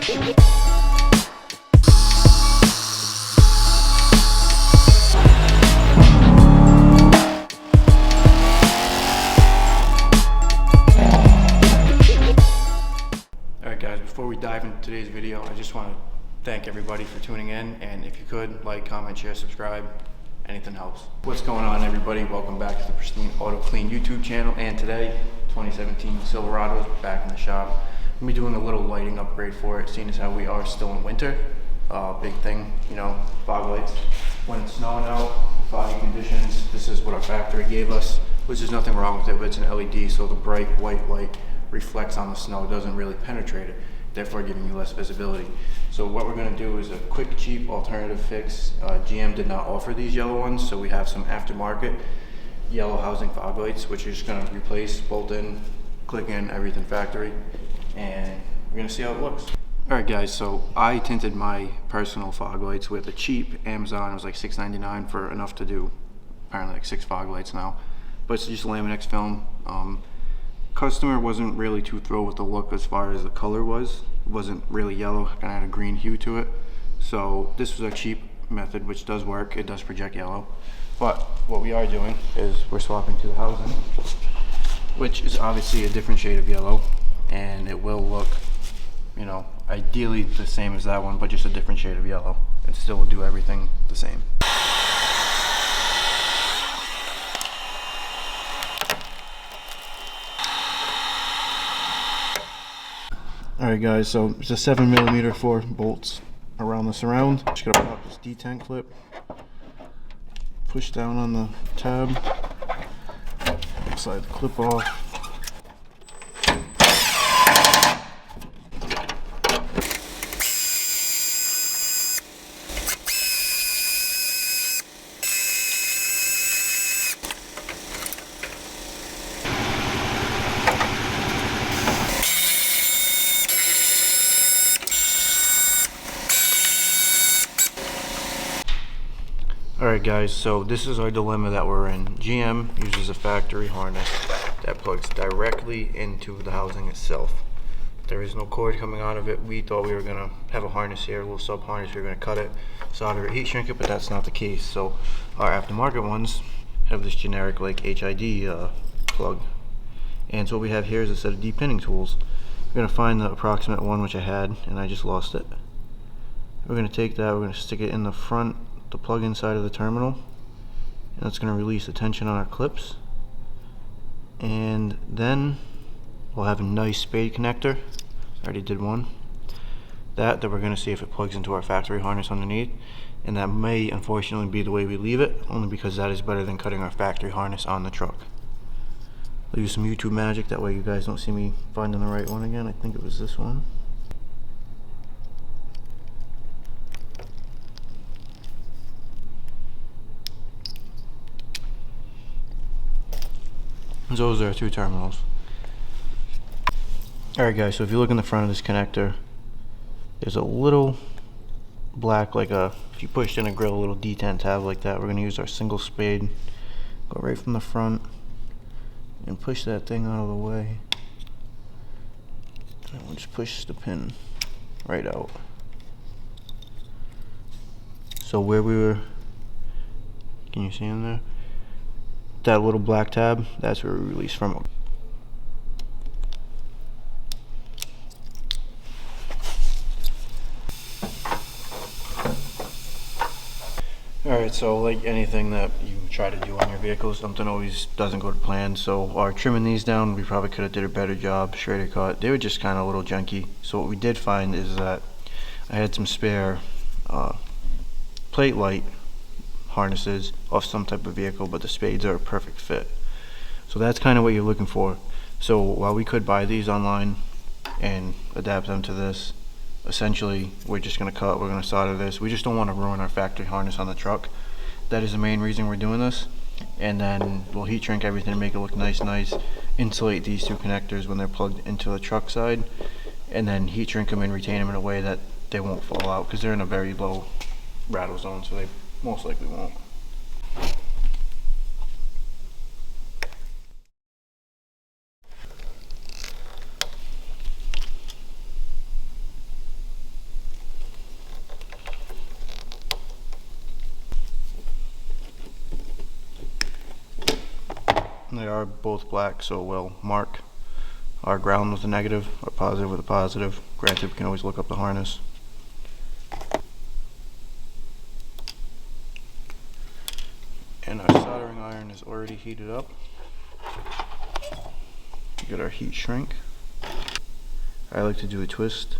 Before we dive into today's video, I just want to thank everybody for tuning in, and if you could, like, comment, share, subscribe, anything helps. What's going on, everybody? Welcome back to the Pristine Auto Clean YouTube channel, and today, 2017 Silverado is back in the shop. I'm going to be doing a little lighting upgrade for it, seeing as how we are still in winter. Big thing, you know, fog lights. When it's snowing out, foggy conditions, this is what our factory gave us, which is nothing wrong with it, but it's an LED, so the bright white light reflects on the snow, doesn't really penetrate it, therefore giving you less visibility. So what we're going to do is a quick, cheap alternative fix. GM did not offer these yellow ones, so we have some aftermarket yellow housing fog lights, which you're just going to replace, bolt in, click in, everything factory, and we're going to see how it looks. Alright guys, so I tinted my personal fog lights with a cheap Amazon. It was like $6.99 for enough to do apparently like 6 fog lights now, but it's just Laminax film. Customer wasn't really too thrilled with the look as far as the color was. It wasn't really yellow, kind of had a green hue to it. So this was a cheap method, which does work. It does project yellow. But what we are doing is we're swapping to the housing, which is obviously a different shade of yellow, and it will look, you know, ideally the same as that one, but just a different shade of yellow. It still will do everything the same. Alright guys, so it's a 7mm 4 bolts around the surround. Just gotta pop this detent clip, push down on the tab, slide the clip off. Alright guys, so this is our dilemma that we're in. GM uses a factory harness that plugs directly into the housing itself. There is no cord coming out of it. We thought we were going to have a harness here, a little sub harness. We were going to cut it, solder it, heat shrink it, but that's not the case. So our aftermarket ones have this generic like HID plug. And so what we have here is a set of depinning tools. We're going to find the approximate one, which I had, and I just lost it. We're going to take that, we're going to stick it in the front, the plug inside of the terminal, and that's going to release the tension on our clips, and then we'll have a nice spade connector. I already did one. That we're going to see if it plugs into our factory harness underneath, and that may unfortunately be the way we leave it, only because that is better than cutting our factory harness on the truck. I'll use some YouTube magic, that way you guys don't see me finding the right one again. I think it was this one. Those are our 2 terminals. Alright guys, so if you look in the front of this connector, there's a little black, like if you pushed in a grill, a little detent tab like that. We're going to use our single spade, go right from the front, and push that thing out of the way. And we'll just push the pin right out. So where we were, can you see in there? That little black tab, that's where we release from. Alright, so like anything that you try to do on your vehicle, something always doesn't go to plan. So our trimming these down, we probably could have did a better job. Straighter cut, they were just kind of a little junky. So what we did find is that I had some spare plate light harnesses off some type of vehicle, but the spades are a perfect fit. So that's kind of what you're looking for. So while we could buy these online and adapt them to this, essentially we're just going to cut, we're going to solder this. We just don't want to ruin our factory harness on the truck. That is the main reason we're doing this. And then we'll heat shrink everything to make it look nice, insulate these 2 connectors when they're plugged into the truck side, and then heat shrink them and retain them in a way that they won't fall out, because they're in a very low rattle zone, so they most likely won't. They are both black, so we'll mark our ground with a negative, or positive with a positive. Granted, we can always look up the harness. And our soldering iron is already heated up. Get our heat shrink. I like to do a twist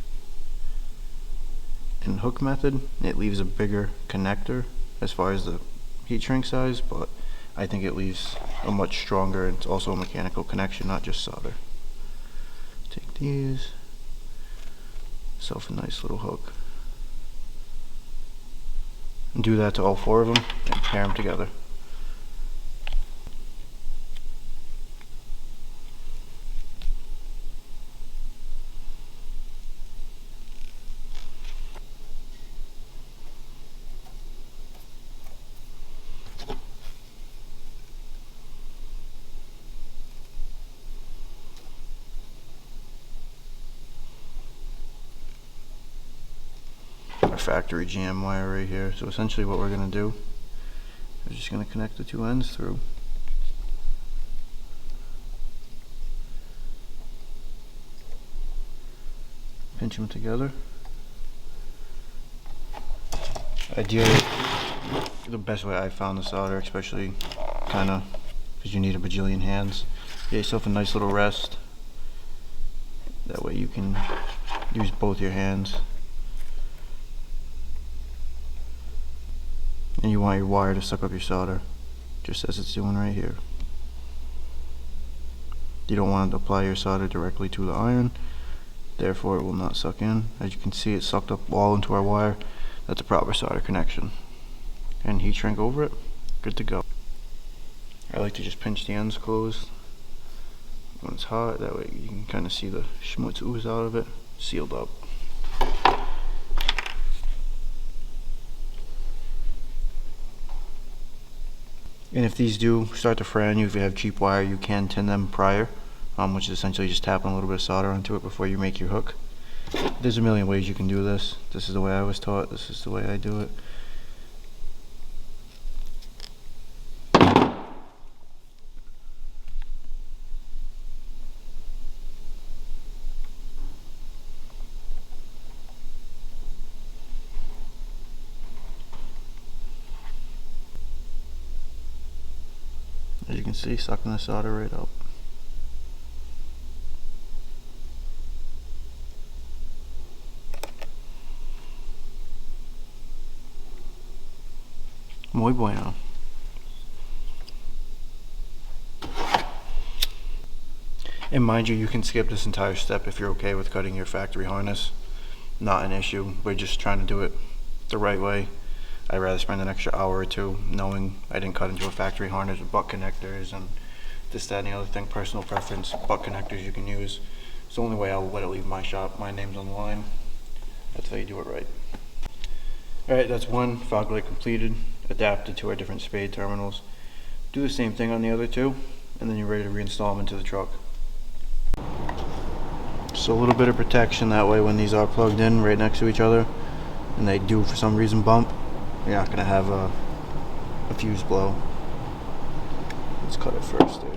and hook method. It leaves a bigger connector as far as the heat shrink size, but I think it leaves a much stronger, and it's also a mechanical connection, not just solder. Take these, self a nice little hook, and do that to all 4 of them and pair them together. Our factory jam wire right here. So essentially what we're going to do is just going to connect the 2 ends through. Pinch them together. Ideally, the best way I found to solder, especially kind of because you need a bajillion hands, get yourself a nice little rest. That way you can use both your hands. And you want your wire to suck up your solder, just as it's doing right here. You don't want to apply your solder directly to the iron, therefore it will not suck in. As you can see, it sucked up all into our wire. That's a proper solder connection. And heat shrink over it, good to go. I like to just pinch the ends closed when it's hot, that way you can kind of see the schmutz ooze out of it, sealed up. And if these do start to fray on you, if you have cheap wire, you can tin them prior, which is essentially just tapping a little bit of solder onto it before you make your hook. There's a million ways you can do this. This is the way I was taught. This is the way I do it. As you can see, sucking the solder right up. Muy bueno. And mind you, you can skip this entire step if you're okay with cutting your factory harness. Not an issue. We're just trying to do it the right way. I'd rather spend an extra hour or 2 knowing I didn't cut into a factory harness with butt connectors and this, that, and the other thing. Personal preference, butt connectors you can use. It's the only way I'll let it leave my shop. My name's on the line. That's how you do it right. Alright, that's one fog light completed, adapted to our different spade terminals. Do the same thing on the other 2, and then you're ready to reinstall them into the truck. So a little bit of protection, that way when these are plugged in right next to each other, and they do for some reason bump, you're not going to have a fuse blow. Let's cut it first. There,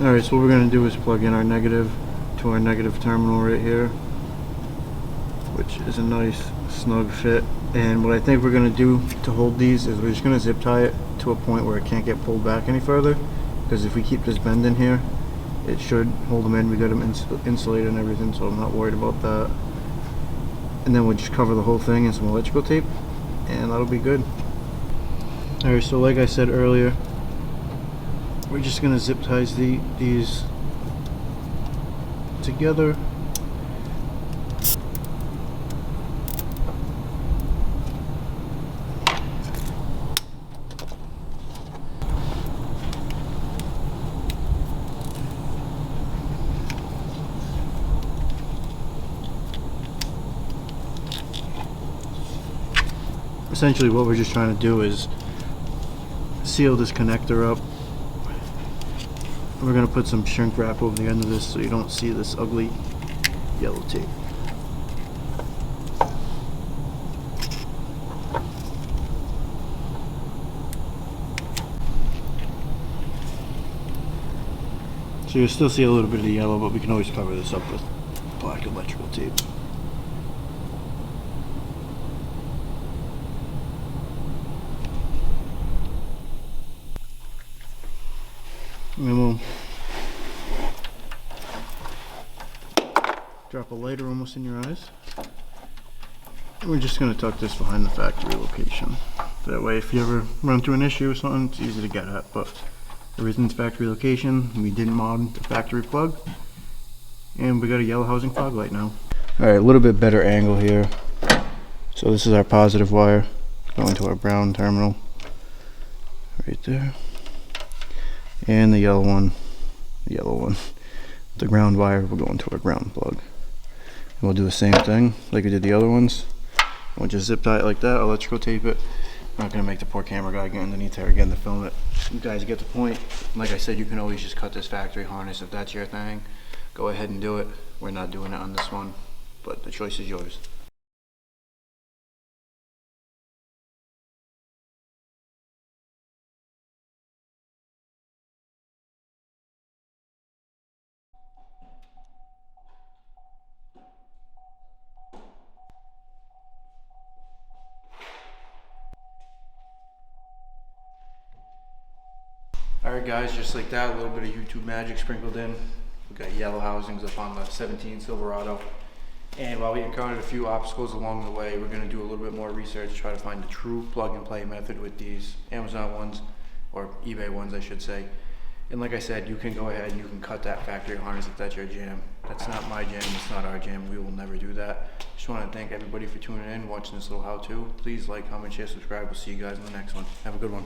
Alright, so what we're going to do is plug in our negative to our negative terminal right here, which is a nice snug fit. And what I think we're going to do to hold these is we're just going to zip tie it to a point where it can't get pulled back any further, because if we keep this bend in here, it should hold them in. We got them insulated and everything, so I'm not worried about that. And then we'll just cover the whole thing in some electrical tape, and that'll be good. Alright, so like I said earlier, we're just going to zip tie these together. essentially what we're just trying to do is seal this connector up. We're going to put some shrink wrap over the end of this so you don't see this ugly yellow tape. So you'll still see a little bit of the yellow, but we can always cover this up with black electrical tape. And then we'll drop a lighter almost in your eyes. And we're just going to tuck this behind the factory location. That way if you ever run through an issue or something, it's easy to get at. But everything's factory location. We didn't mod the factory plug. And we got a yellow housing fog light now. Alright, a little bit better angle here. So this is our positive wire going to our brown terminal. Right there. And the yellow one, the ground wire will go into our ground plug. And we'll do the same thing like we did the other ones. We'll just zip tie it like that, electrical tape it. I'm not going to make the poor camera guy get underneath there again to film it. You guys get the point. Like I said, you can always just cut this factory harness if that's your thing. Go ahead and do it. We're not doing it on this one, but the choice is yours. Alright guys, just like that, a little bit of YouTube magic sprinkled in. We got yellow housings up on the 17 Silverado. And while we encountered a few obstacles along the way, we're going to do a little bit more research, try to find the true plug and play method with these Amazon ones, or eBay ones I should say. And like I said, you can go ahead and you can cut that factory harness if that's your jam. That's not my jam, it's not our jam, we will never do that. Just want to thank everybody for tuning in, watching this little how-to. Please like, comment, share, subscribe. We'll see you guys in the next one. Have a good one.